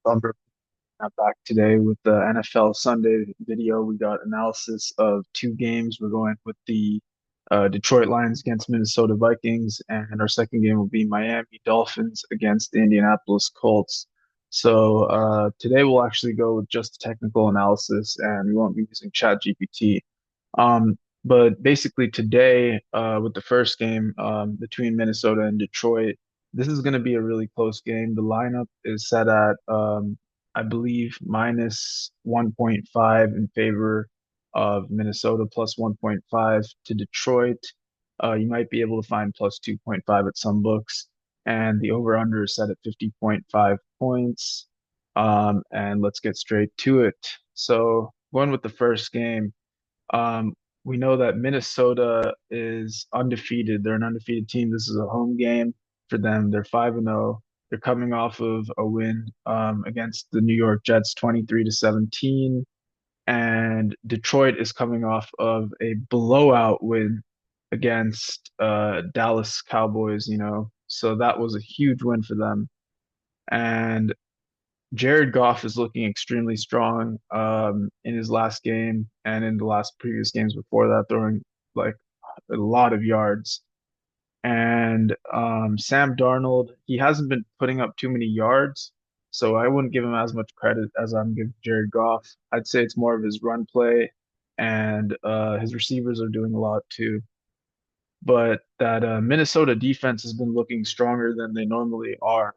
Lumber back today with the NFL Sunday video. We got analysis of two games. We're going with the Detroit Lions against Minnesota Vikings, and our second game will be Miami Dolphins against the Indianapolis Colts. So today we'll actually go with just technical analysis, and we won't be using ChatGPT. But basically today, with the first game between Minnesota and Detroit, this is going to be a really close game. The lineup is set at, I believe, minus 1.5 in favor of Minnesota, plus 1.5 to Detroit. You might be able to find plus 2.5 at some books. And the over-under is set at 50.5 points. And let's get straight to it. So going with the first game. Um, we know that Minnesota is undefeated. They're an undefeated team. This is a home game for them. They're 5-0. They're coming off of a win against the New York Jets 23-17. And Detroit is coming off of a blowout win against Dallas Cowboys. So that was a huge win for them. And Jared Goff is looking extremely strong in his last game and in the last previous games before that, throwing like a lot of yards. And Sam Darnold, he hasn't been putting up too many yards, so I wouldn't give him as much credit as I'm giving Jared Goff. I'd say it's more of his run play, and his receivers are doing a lot too. But that Minnesota defense has been looking stronger than they normally are.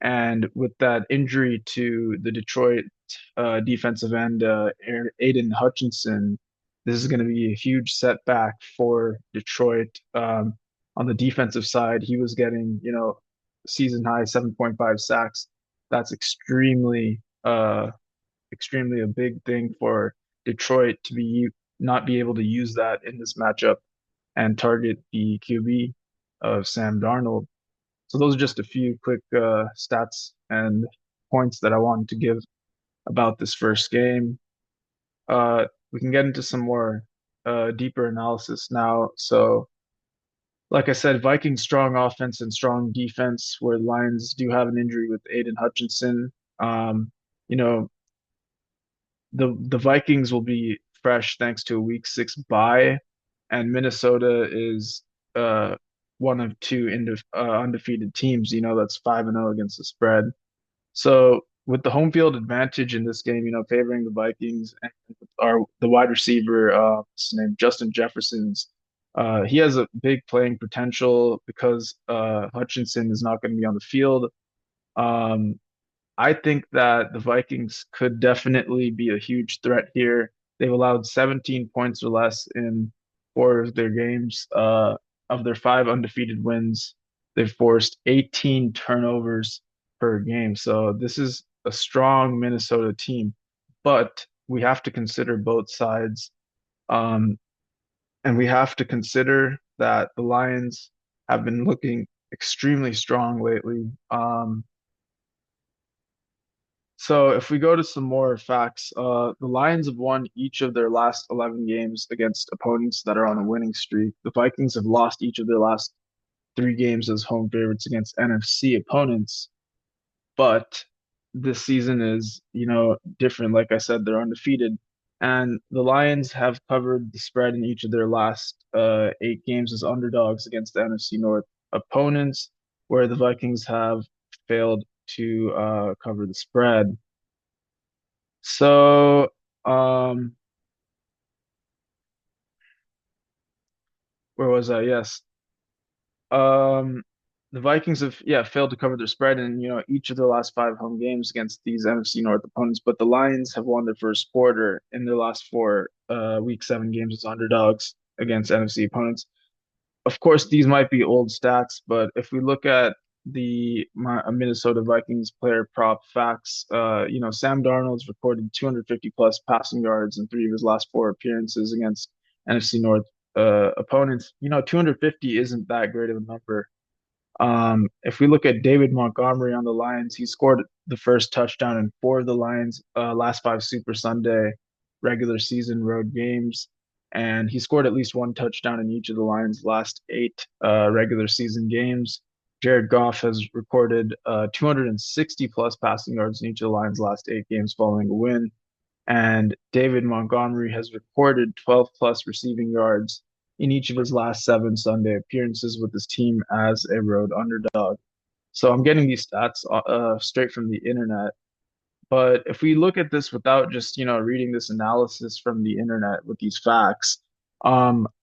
And with that injury to the Detroit defensive end, Aiden Hutchinson, this is going to be a huge setback for Detroit. On the defensive side, he was getting, season high 7.5 sacks. That's extremely a big thing for Detroit to be not be able to use that in this matchup and target the QB of Sam Darnold. So those are just a few quick stats and points that I wanted to give about this first game. We can get into some more deeper analysis now. So, like I said, Vikings strong offense and strong defense, where the Lions do have an injury with Aiden Hutchinson. Um, you know, the Vikings will be fresh thanks to a week 6 bye, and Minnesota is one of two undefeated teams, that's 5-0 against the spread. So with the home field advantage in this game, favoring the Vikings and the wide receiver, his name Justin Jefferson's, he has a big playing potential because Hutchinson is not going to be on the field. Um, I think that the Vikings could definitely be a huge threat here. They've allowed 17 points or less in four of their games. Of their five undefeated wins, they've forced 18 turnovers per game. So this is a strong Minnesota team, but we have to consider both sides. Um, and we have to consider that the Lions have been looking extremely strong lately. So if we go to some more facts, the Lions have won each of their last 11 games against opponents that are on a winning streak. The Vikings have lost each of their last three games as home favorites against NFC opponents. But this season is, different. Like I said, they're undefeated. And the Lions have covered the spread in each of their last eight games as underdogs against the NFC North opponents, where the Vikings have failed to cover the spread. So, where was I? Yes. Um, the Vikings have, yeah, failed to cover their spread in, each of their last five home games against these NFC North opponents, but the Lions have won their first quarter in their last four week 7 games as underdogs against NFC opponents. Of course, these might be old stats, but if we look at the Minnesota Vikings player prop facts, Sam Darnold's recorded 250 plus passing yards in three of his last four appearances against NFC North opponents. 250 isn't that great of a number. If we look at David Montgomery on the Lions, he scored the first touchdown in four of the Lions' last five Super Sunday regular season road games, and he scored at least one touchdown in each of the Lions' last eight regular season games. Jared Goff has recorded 260 plus passing yards in each of the Lions' last 8 games following a win. And David Montgomery has recorded 12 plus receiving yards in each of his last 7 Sunday appearances with his team as a road underdog. So I'm getting these stats straight from the internet. But if we look at this without just, reading this analysis from the internet with these facts,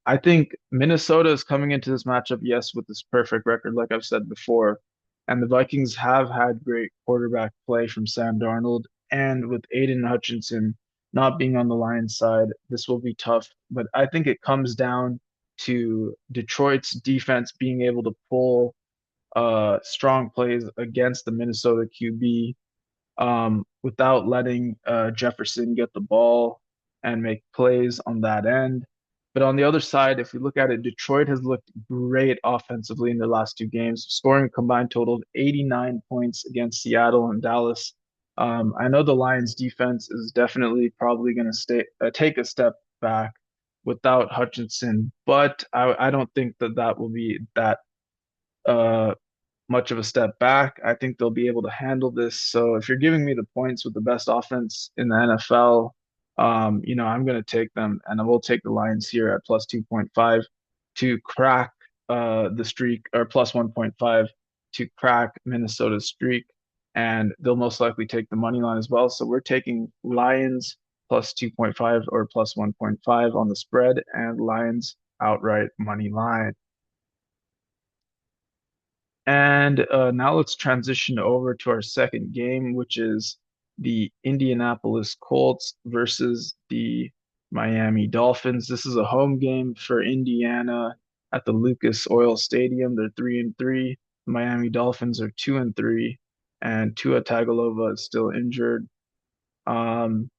I think Minnesota is coming into this matchup, yes, with this perfect record, like I've said before. And the Vikings have had great quarterback play from Sam Darnold. And with Aiden Hutchinson not being on the Lions side, this will be tough. But I think it comes down to Detroit's defense being able to pull strong plays against the Minnesota QB without letting Jefferson get the ball and make plays on that end. But on the other side, if we look at it, Detroit has looked great offensively in their last 2 games, scoring a combined total of 89 points against Seattle and Dallas. I know the Lions defense is definitely probably going to take a step back without Hutchinson, but I don't think that will be that uh, much of a step back. I think they'll be able to handle this. So if you're giving me the points with the best offense in the NFL, I'm going to take them, and I will take the Lions here at plus 2.5 to crack the streak, or plus 1.5 to crack Minnesota's streak, and they'll most likely take the money line as well. So we're taking Lions plus 2.5 or plus 1.5 on the spread, and Lions outright money line. And now let's transition over to our second game, which is the Indianapolis Colts versus the Miami Dolphins. This is a home game for Indiana at the Lucas Oil Stadium. They're 3-3. The Miami Dolphins are 2-3, and Tua Tagovailoa is still injured. Um,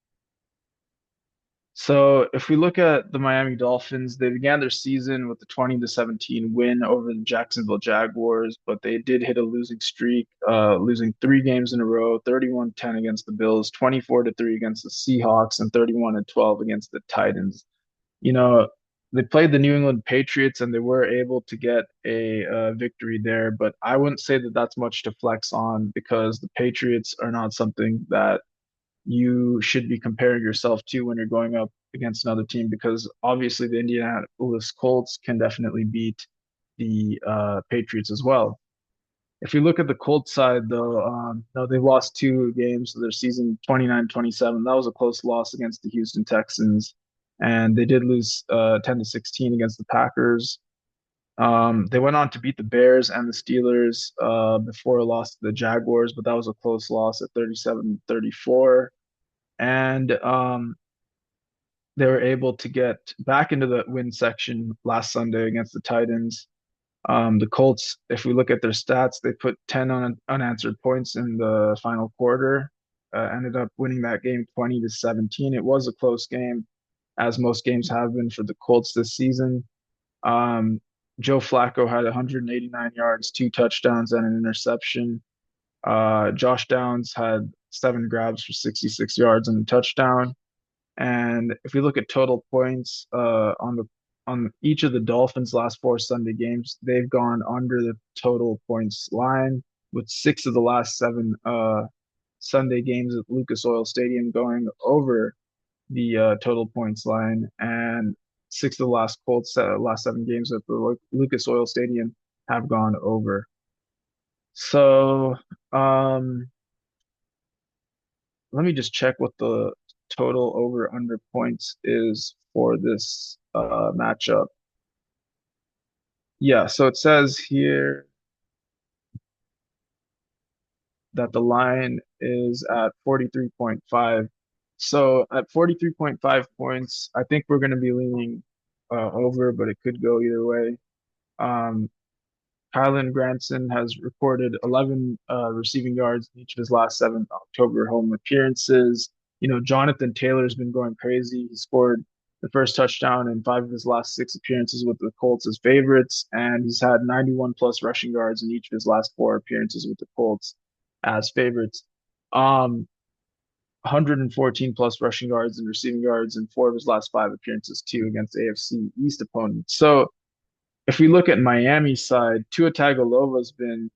so if we look at the Miami Dolphins, they began their season with a 20-17 win over the Jacksonville Jaguars, but they did hit a losing streak, losing 3 games in a row, 31-10 against the Bills, 24-3 against the Seahawks, and 31-12 against the Titans. You know, they played the New England Patriots and they were able to get a victory there, but I wouldn't say that that's much to flex on because the Patriots are not something that you should be comparing yourself to when you're going up against another team because obviously the Indianapolis Colts can definitely beat the Patriots as well. If you look at the Colts side, though, no, they've lost 2 games of their season 29-27. That was a close loss against the Houston Texans. And they did lose 10-16 against the Packers. They went on to beat the Bears and the Steelers before a loss to the Jaguars, but that was a close loss at 37-34. And they were able to get back into the win section last Sunday against the Titans. The Colts, if we look at their stats, they put 10 unanswered points in the final quarter, ended up winning that game 20-17. It was a close game, as most games have been for the Colts this season. Um, Joe Flacco had 189 yards, 2 touchdowns, and an interception. Josh Downs had 7 grabs for 66 yards and a touchdown. And if we look at total points on each of the Dolphins' last 4 Sunday games, they've gone under the total points line, with 6 of the last 7 Sunday games at Lucas Oil Stadium going over the total points line, and 6 of the last 7 games at the Lucas Oil Stadium have gone over. So let me just check what the total over under points is for this matchup. Yeah, so it says here that the line is at 43.5. So at 43.5 points, I think we're going to be leaning over, but it could go either way. Um, Kylan Granson has recorded 11 receiving yards in each of his last 7 October home appearances. Jonathan Taylor's been going crazy. He scored the first touchdown in 5 of his last 6 appearances with the Colts as favorites, and he's had 91 plus rushing yards in each of his last 4 appearances with the Colts as favorites. 114 plus rushing yards and receiving yards in 4 of his last 5 appearances too against AFC East opponents. So If we look at Miami's side, Tua Tagovailoa's been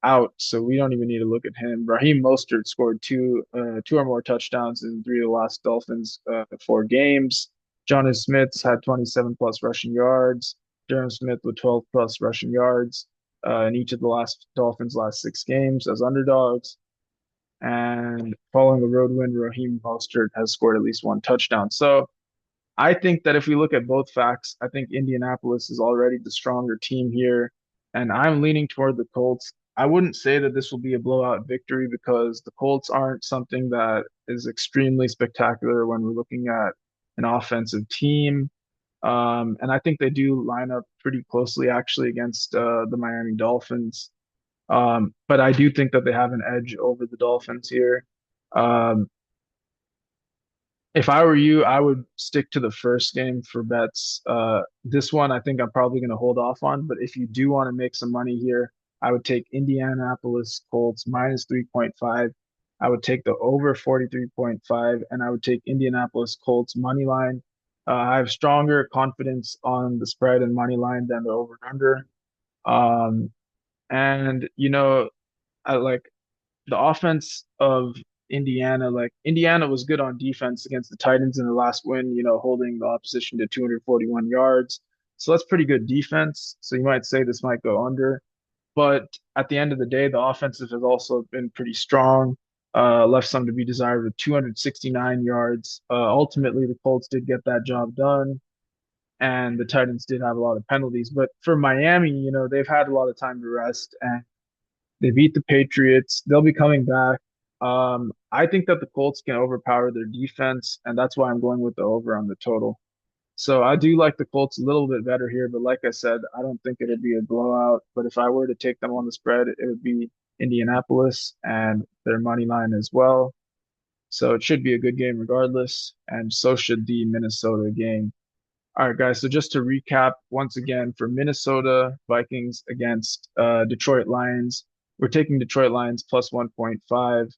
out, so we don't even need to look at him. Raheem Mostert scored two or more touchdowns in three of the last Dolphins four games. Jonnu Smith's had 27 plus rushing yards. Durham Smith with 12 plus rushing yards in each of the last Dolphins' last six games as underdogs. And following a road win, Raheem Mostert has scored at least one touchdown. So I think that if we look at both facts, I think Indianapolis is already the stronger team here, and I'm leaning toward the Colts. I wouldn't say that this will be a blowout victory because the Colts aren't something that is extremely spectacular when we're looking at an offensive team. And I think they do line up pretty closely actually against the Miami Dolphins. But I do think that they have an edge over the Dolphins here. Um, if I were you, I would stick to the first game for bets. This one, I think I'm probably going to hold off on. But if you do want to make some money here, I would take Indianapolis Colts minus 3.5. I would take the over 43.5, and I would take Indianapolis Colts money line. I have stronger confidence on the spread and money line than the over and under. Um, and I like the offense of Indiana. Like Indiana was good on defense against the Titans in the last win, holding the opposition to 241 yards. So that's pretty good defense. So you might say this might go under. But at the end of the day, the offensive has also been pretty strong. Left some to be desired with 269 yards. Ultimately, the Colts did get that job done, and the Titans did have a lot of penalties. But for Miami, they've had a lot of time to rest, and they beat the Patriots. They'll be coming back. I think that the Colts can overpower their defense, and that's why I'm going with the over on the total. So I do like the Colts a little bit better here, but like I said, I don't think it'll be a blowout. But if I were to take them on the spread, it would be Indianapolis and their money line as well. So it should be a good game regardless, and so should the Minnesota game. All right, guys. So just to recap once again for Minnesota Vikings against Detroit Lions, we're taking Detroit Lions plus 1.5.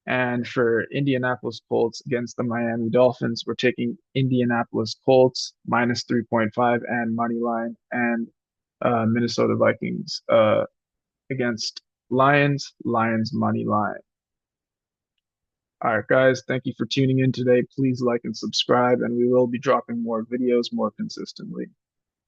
And for Indianapolis Colts against the Miami Dolphins, we're taking Indianapolis Colts minus 3.5 and money line, and Minnesota Vikings against Lions money line. All right, guys. Thank you for tuning in today. Please like and subscribe, and we will be dropping more videos more consistently.